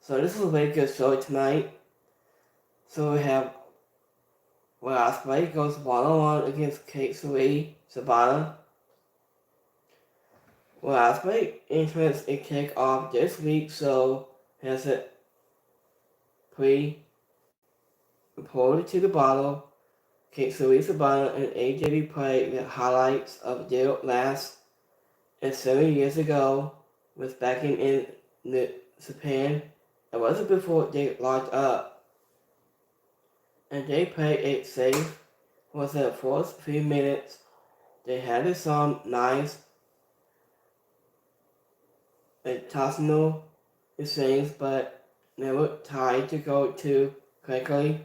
So this is a very good show tonight. So we have Will Ospreay goes 1-on-1 against Kate Savannah. Will Ospreay enters a kickoff this week, so has it reported to the bottle. Kate Savannah and AEW play the highlights of their last and 7 years ago was back in Japan. It wasn't before they locked up. And they played it safe for the first few minutes. They had some nice and personal things, but never tried to go too quickly.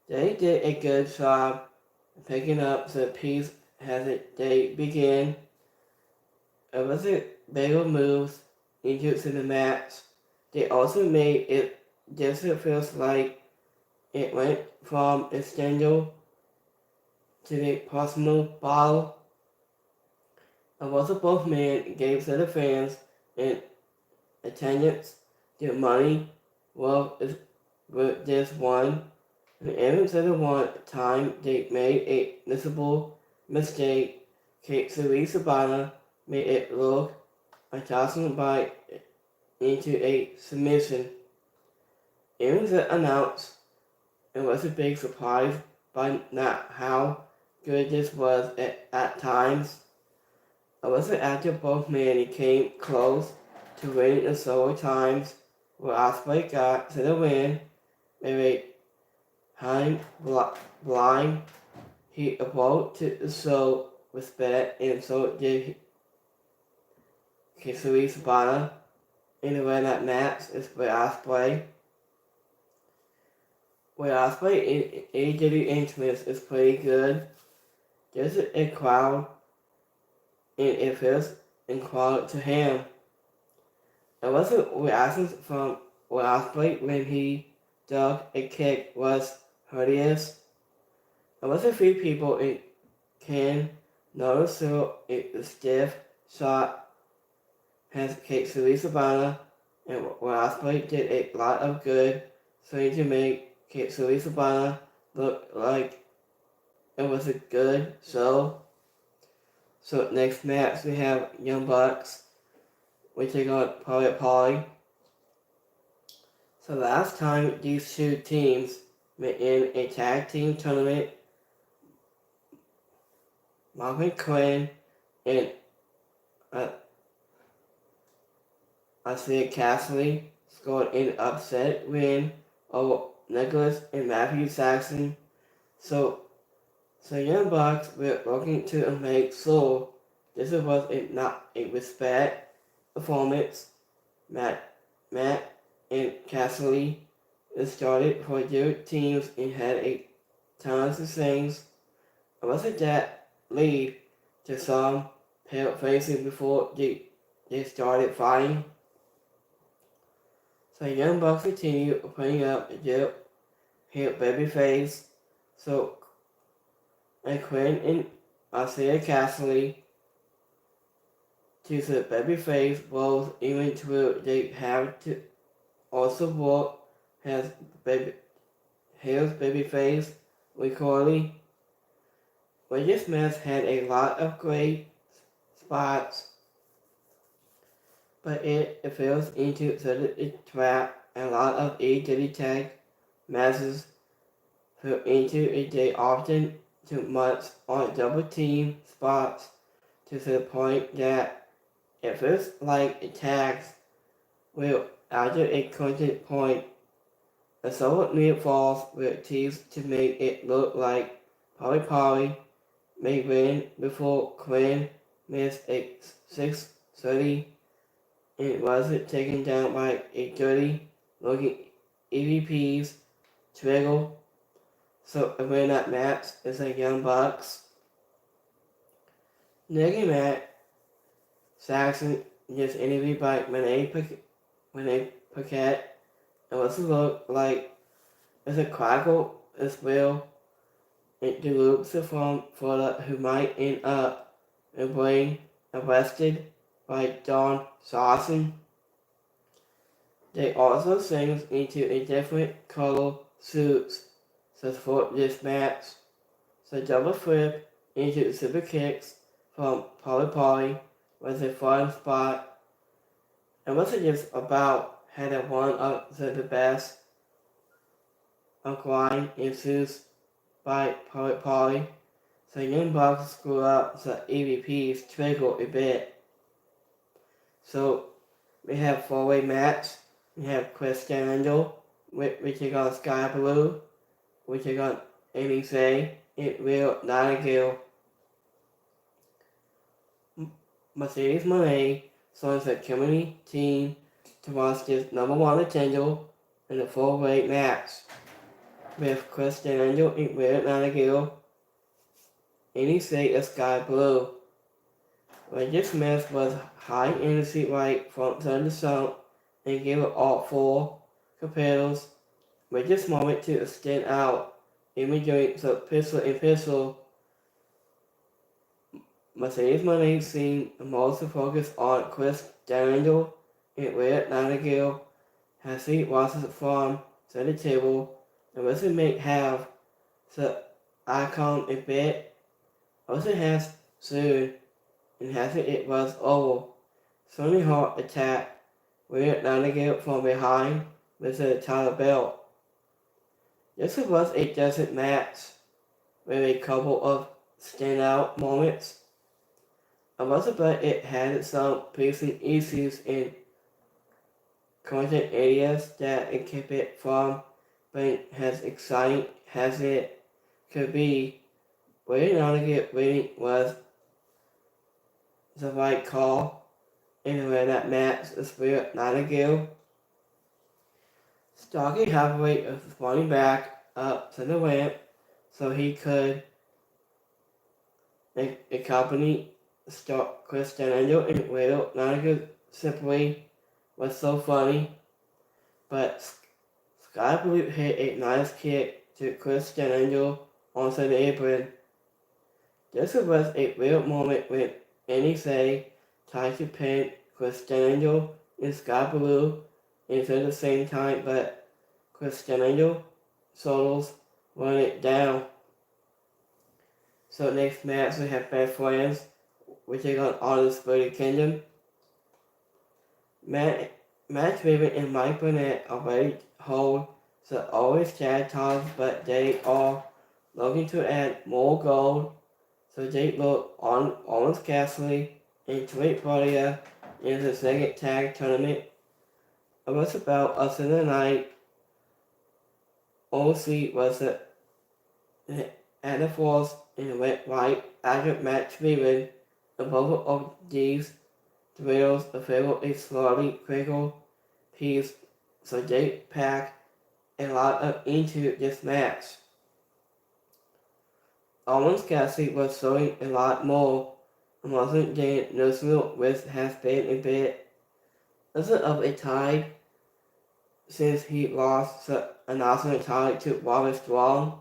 They did a good job picking up the piece as they began. It was a bigger moves into the match. They also made it just feels like it went from a scandal to the personal battle. And also both men gave the fans in attendance their money well with this one. And even the one time they made a visible mistake, Kate Savannah made it look a tossing by into a submission. Even the announce it was a big surprise by not how good this was at times. It was after both men came close to winning the several times where Ospreay got to the win with a high blind. He evolved to show respect, and so did Kisui Sabana in the way that match is with Ospreay. Where Ospreay in AEW entrance is pretty good. There's a crowd, and it feels incredible to him. It wasn't reactions from Ospreay when he dug a kick was hilarious. There was a few people in can notice a stiff shot has Kate Savannah, and Ospreay did a lot of good trying to make Kate Savannah look like it was a good show. So next match we have Young Bucks. We take on Polly. So last time these two teams met in a tag team tournament, Marvin Quinn and Isaiah Cassidy scored an upset win over Nicholas and Matthew Saxon. So Young Bucks were looking to make sure this was not a respect performance. Matt and Cassidy started for their teams and had a tons of things. It wasn't that lead to some pale faces before they started fighting. So Young Bucks continue putting up their heel babyface. So and Quinn and Isaiah Cassidy to the babyface roles even though they have to also work as Hale's babyface recording. But this match had a lot of great spots, but it falls into the trap. A lot of AEW tag matches fell into it. They often too much on double team spots to the point that it feels like tags will after a content point. A solid near falls will tease to make it look like Polly may win before Quinn missed a 630 and wasn't taken down by a dirty looking EVP's Trigger. So a win that match is a Young Bucks. Nicky Matt Saxon gets interviewed by Renee Paquette. It was look like it's a crackle as well. It develops from Florida who might end up being arrested by Don Sauson. They also changed into a different color suits to support this match. So double flip into super kicks from Polly was a fun spot. It wasn't just about having one of the best of grind issues by Polly. So Young Bucks screw up the EVP's trigger a bit. So we have four-way match. We have Chris Jericho, we take on Sky Blue, we take on Amy Say, and Real Nightingale. Mercedes Monet joins the community team to watch this #1 contender in a four-way match with Chris Jericho and Real Nightingale. Amy Say and Sky Blue. Reggie Smith was high energy right from the start and gave it all four competitors with this moment to stand out. Even during the pistol, Mercedes Monet seemed most focused on Chris Jericho and Red Nightingale as he watches from the table and doesn't make have the icon a bit. Also has soon and as it was over. Sonny Hart attacked Red Nightingale from behind with the title belt. This was a decent match with a couple of standout moments. But it had some pacing issues in content areas that it kept it from being as exciting as it could be. Red Nightingale winning was the right call, and when that match is Red Nightingale. Stocky Hathaway was running back up to the ramp so he could accompany Chris Jericho and Red Nightingale simply was so funny, but Sky Blue hit a nice kick to Chris Jericho onto the apron. This was a real moment when Annie Say tried to pin Chris Jericho and Sky Blue into the same time, but Chris Jericho solos run it down. So next match we have Best Friends. We take on Undisputed Kingdom. Matt Raven and Mike Burnett already hold the always tag titles, but they are looking to add more gold. So they look on Owens Cassidy and Trey Bardia in the second tag tournament. It was about us in the night. OC was at the force and went right after Matt Raven. Both of these drills favor a slowly critical piece, so they pack a lot of into this match. Owens Cassidy was showing a lot more and wasn't getting noticeable with has been a bit of a tie since he lost the announcement title to Robert Strong.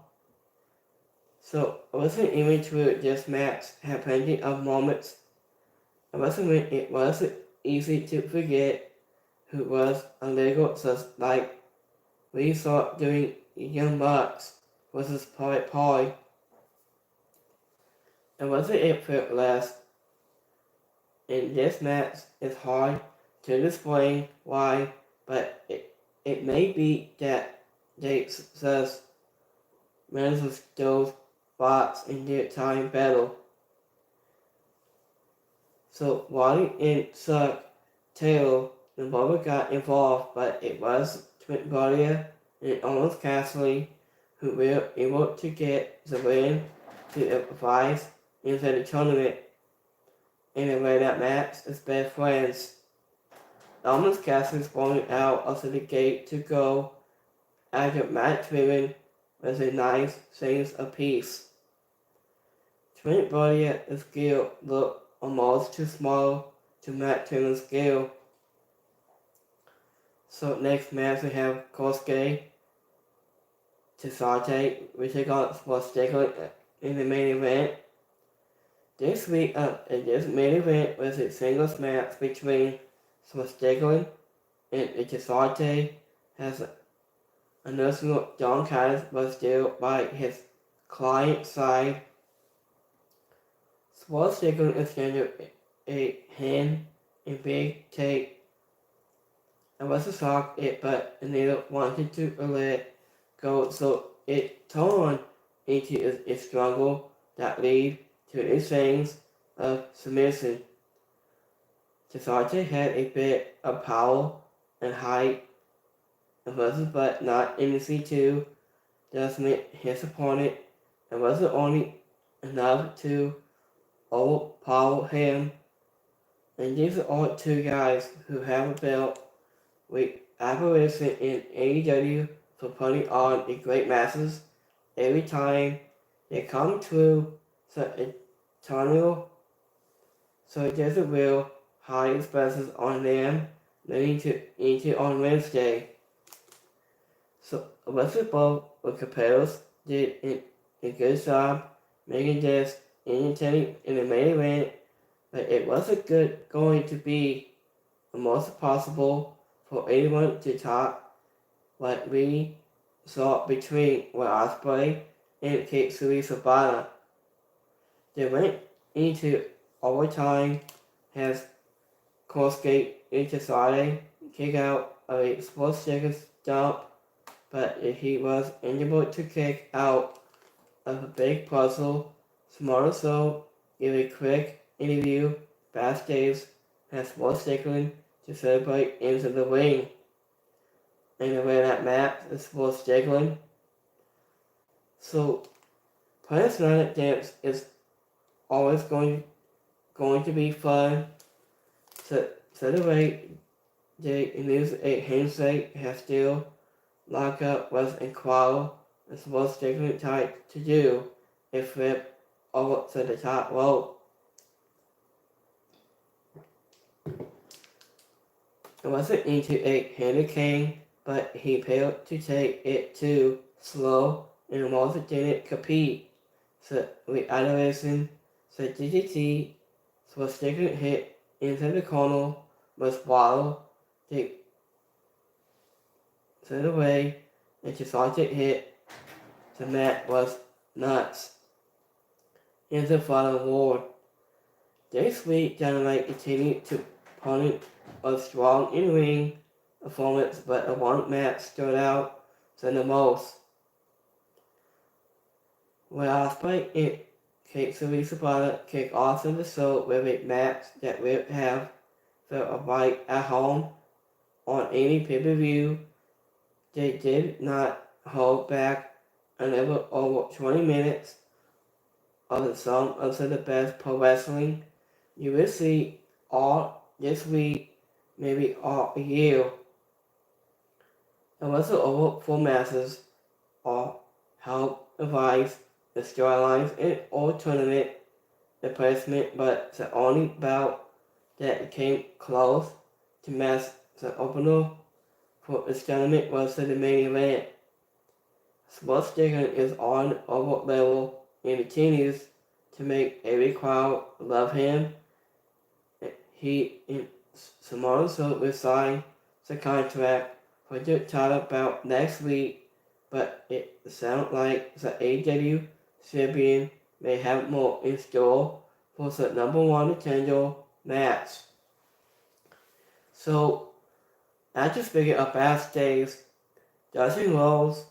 So it wasn't even true this match had plenty of moments. It wasn't easy to forget who was illegal, just like we saw during Young Bucks versus Polly. It wasn't effortless. In this match, it's hard to explain why, but it may be that they just managed those spots in their time battle. So Wally and Chuck Taylor and Bubba got involved, but it was Trent Bardia and Owens Cassidy who were able to get the win to advance into the tournament. And in that match is Best Friends. Owens Cassidy sprung out of the gate to go after Matt Raven was a nice change of pace. Trent Bardia's skill looked almost too small to Matt Raven's skill. So next match we have Kosuke Tasate, which they got for Stickler in the main event. This main event was a singles match between Stickler and Ichizate has a nursing John Titus was still by his client side. Sports Chicken is scheduled a hand and big take. I was to shock it, but Anita wanted to let go, so it turned into a struggle that lead to the things of submission. Cesare had a bit of power and height but not easy to decimate his opponent and wasn't only enough to overpower him. And these are all two guys who have a belt with admiration in AEW for putting on a great matches every time they come through such a tunnel. So there's a real high expresses on them leading into on Wednesday. So Wesley both with Capellos did a good job making this entertaining in the main event, but it wasn't going to be the most possible for anyone to top what we saw between Will Ospreay and Kate Sabana. They went into overtime as Colesgate into Friday, kick out of a sports chicken stomp, but he was unable to kick out of a big puzzle. Smarter so gave a quick interview backstage as sports chicken to celebrate into the ring. And the way that match is sports chicken. So Planet Planet Dance is always going to be fun. So the way they use a handshake has still lockup was incredible and supposed to tight to do a flip over to the top rope. It wasn't into a handed king, but he failed to take it too slow and almost didn't compete. So with adoration, so DDT was taking hit into the corner was waddle the away and she thought it hit the mat was nuts. In the final ward. This week Dynamite continued to opponent was strong in ring performance, but a one match stood out than the most. When Ospreay and Kate Sabana kicked off in the show with a match that would have felt right at home on any pay-per-view, they did not hold back another over 20 minutes of some of the best pro wrestling you will see all this week, maybe all year. It wasn't over for masses or help advise the storylines in all tournament replacement, but the only bout that came close to match the opener for this tournament was the main event. Sports Chicken is on over level and continues to make every crowd love him. He and Samoa Joe will sign the contract for the title bout next week, but it sounds like the AEW champion may have more in store for the number one contender match. So, after speaking of backstage, Dustin Rose,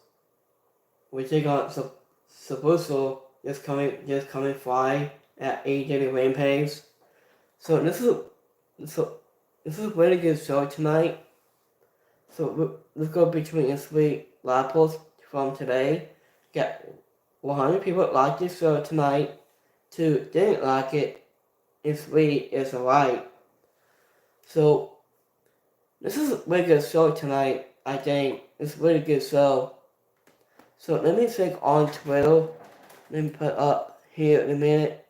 which they got Sabuso just coming Friday at AEW Rampage. So this is a really good show tonight. So let's go between this week live post from today. Got 100 people like this show tonight. 2 didn't like it. This week is alright. So this is a really good show tonight. I think it's a really good show. So let me check on Twitter. Let me put up here in a minute.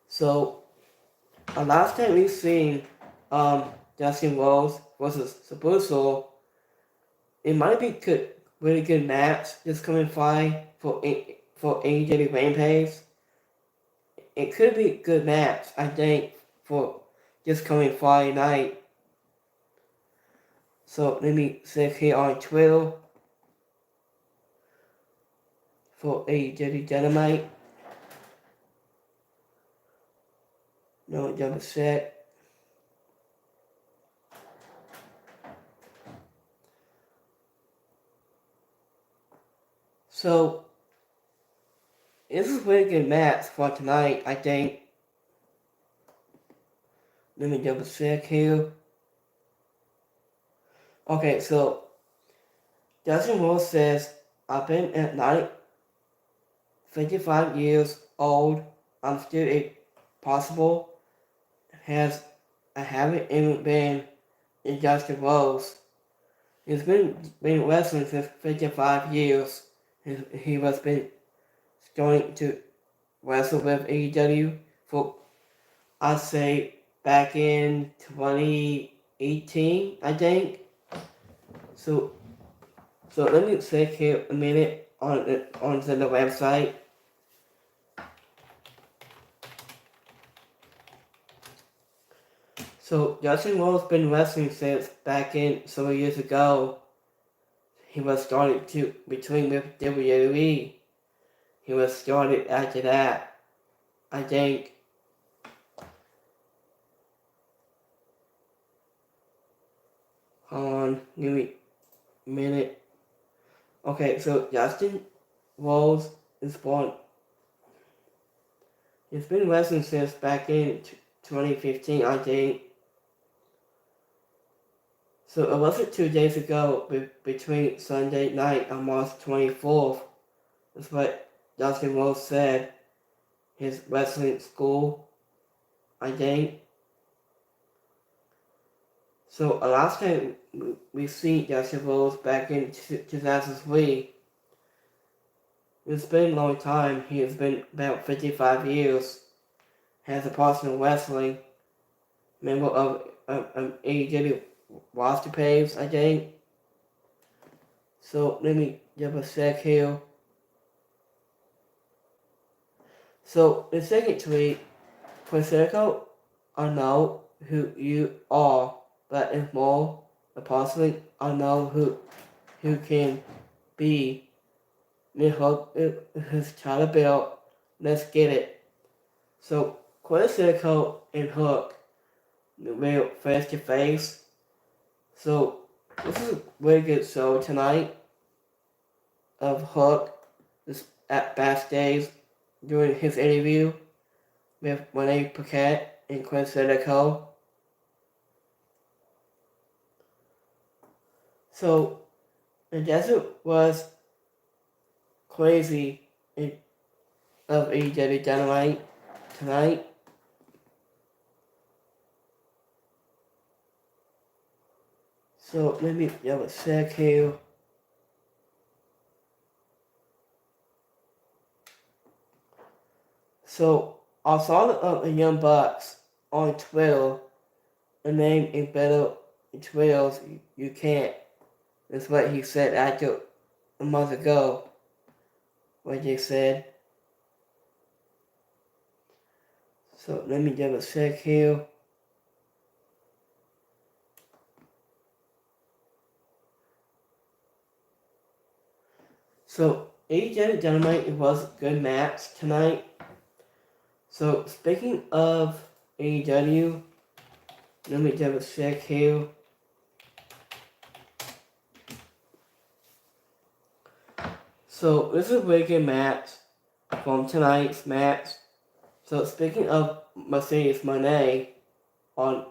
So last time we seen Dustin Rose versus Sabuso, it might be really good match this coming Friday for AEW Rampage. It could be a good match, I think, for this coming Friday night. So let me check here on Twitter for AEW Dynamite. No, double check. So this is a really good match for tonight, I think. Let me double check here. Okay, so Justin Rose says, I've been at 55 years old. I'm still a possible. I haven't even been in Justin Rose. He's been wrestling for 55 years. He was been starting to wrestle with AEW for, I'd say, back in 2018, I think. So let me check here a minute on the website. So Justin Rose been wrestling since back in several years ago. He was started to between with WWE. He was started after that, I think. Hold on, give me a minute. Okay, so Justin Rose is born. He's been wrestling since back in 2015, I think. So it wasn't 2 days ago, between Sunday night on March 24th. That's what Justin Rose said. His wrestling school, I think. So last time we see Justin Rose back in 2003. It's been a long time. He has been about 55 years. Has a personal wrestling. Member of AEW roster page, I think. So let me double check here. So the second tweet, Prosecco, I know who you are, but if more, possibly I know who can be. The hook is title belt. Let's get it. So Prosecco and Hook will face to face. So this is a really good show tonight of Hook at backstage during his interview with Renee Paquette and Chris Jericho. So the desert was crazy of AEW Dynamite tonight. So let me double check here. So I saw the Young Bucks on Twitter, and name is better Trails you can't. That's what he said after a month ago. What they said. So let me double check here. So AEW Dynamite, it was a good match tonight. So speaking of AEW, let me double check here. So this is a really good match from tonight's match. So speaking of Mercedes Moné on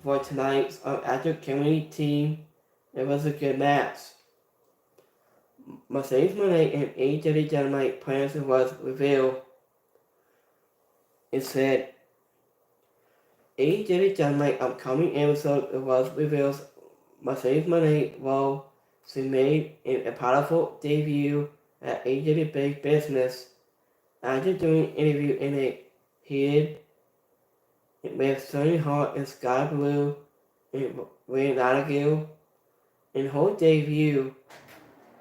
for tonight's active community team, it was a good match. Mercedes Moné and AEW Dynamite plans was revealed. It said AEW Dynamite upcoming episode was revealed. Mercedes Moné will she made a powerful debut at AEW Big Business after doing an interview in a heated with Sonny Hart and Sky Blue and Ray Nightingale. In her debut,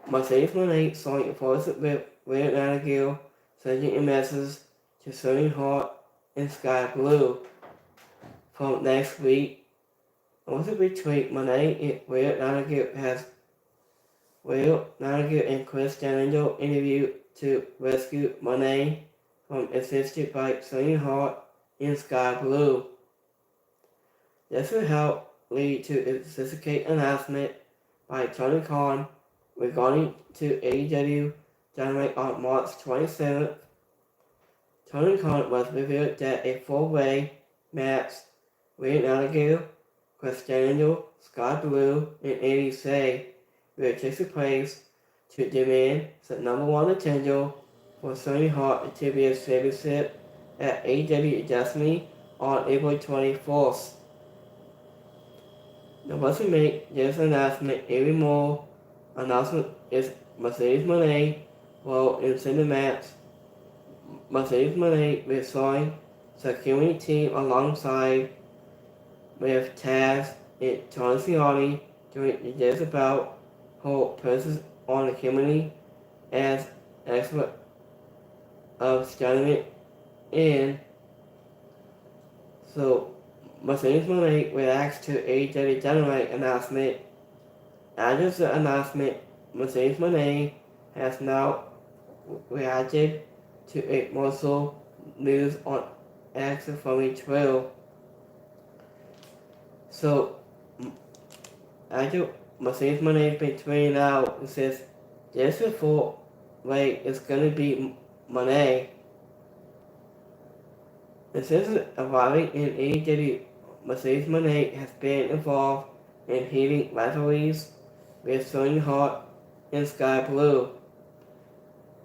Mercedes Moné signed forces with Ray Nightingale, sending a message to Sonny Hart and Sky Blue. From next week, Also between Monet and Will Donahue and Chris Daniel interviewed to rescue Monet from assisted by Sonny Hart in Sky Blue. This will help lead to a sophisticated announcement by Tony Khan regarding to AEW Dynamite on March 27th. Tony Khan was revealed that a four-way match with Donahue, Chris Daniel, Sky Blue, and Eddie Say will take place to demand the number one contender for Sonny Hart to be a championship at AEW Dynamite on April 24th. Now, once we make this announcement every more, announcement is Mercedes Moné will inside the match. Mercedes Moné will join the community team alongside with Taz and Tony Schiavone during the days about her presence on the community as expert of Dynamite and so Mercedes Moné reacts to AEW Dynamite announcement. After the announcement, Mercedes Moné has now reacted to a morsel news on X from a trail. So after Mercedes Moné has been tweeting out, it says this is for like it's gonna be Moné. Since arriving in AEW, Mercedes Moné has been involved in heating rivalries with Sonny Hart and Sky Blue.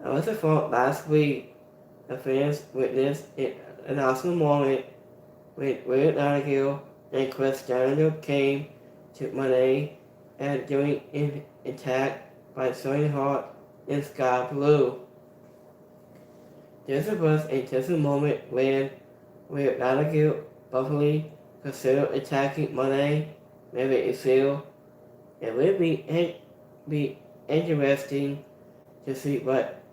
I was informed last week the fans witnessed an awesome moment when Will Donahue and Chris Daniel came to Moné and during an attack by Sonny Hart and Sky Blue. This was a tense moment when Will Donahue publicly considered attacking Moné, maybe a seal. It would be interesting to see what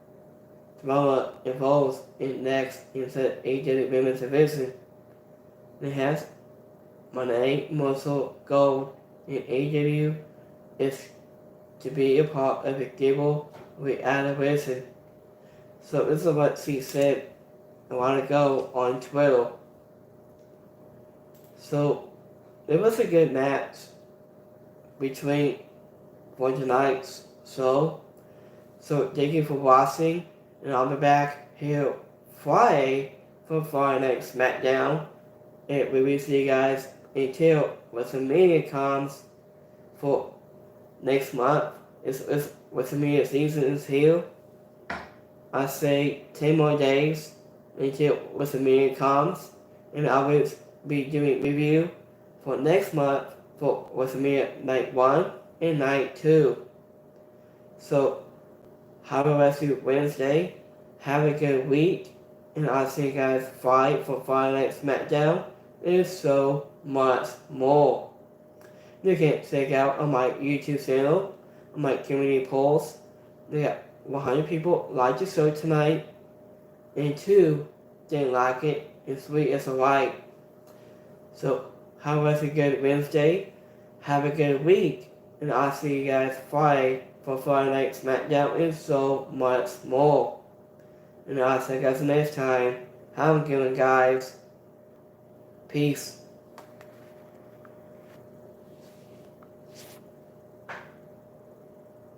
drama involves in next inside AEW Women's Division. It has Moné Muscle Gold in AEW is to be a part of a Gable with Division. So this is what she said a while ago on Twitter. So it was a good match between for tonight's show. So thank you for watching, and I'll be back here Friday for Friday Night SmackDown. And we will see you guys until WrestleMania comes for next month. It's WrestleMania season is here. I say 10 more days until WrestleMania comes, and I will be doing review for next month for WrestleMania Night 1 and Night 2. So, have a rest of Wednesday, have a good week, and I'll see you guys Friday for Friday Night SmackDown, and so much more. You can check out on my YouTube channel, on my community polls. They got 100 people like the show tonight, and 2 didn't like it, and 3 is alright. So, have a good Wednesday, have a good week, and I'll see you guys Friday for Friday Night SmackDown and so much more. And I'll see you guys next time. Have a good one, guys. Peace.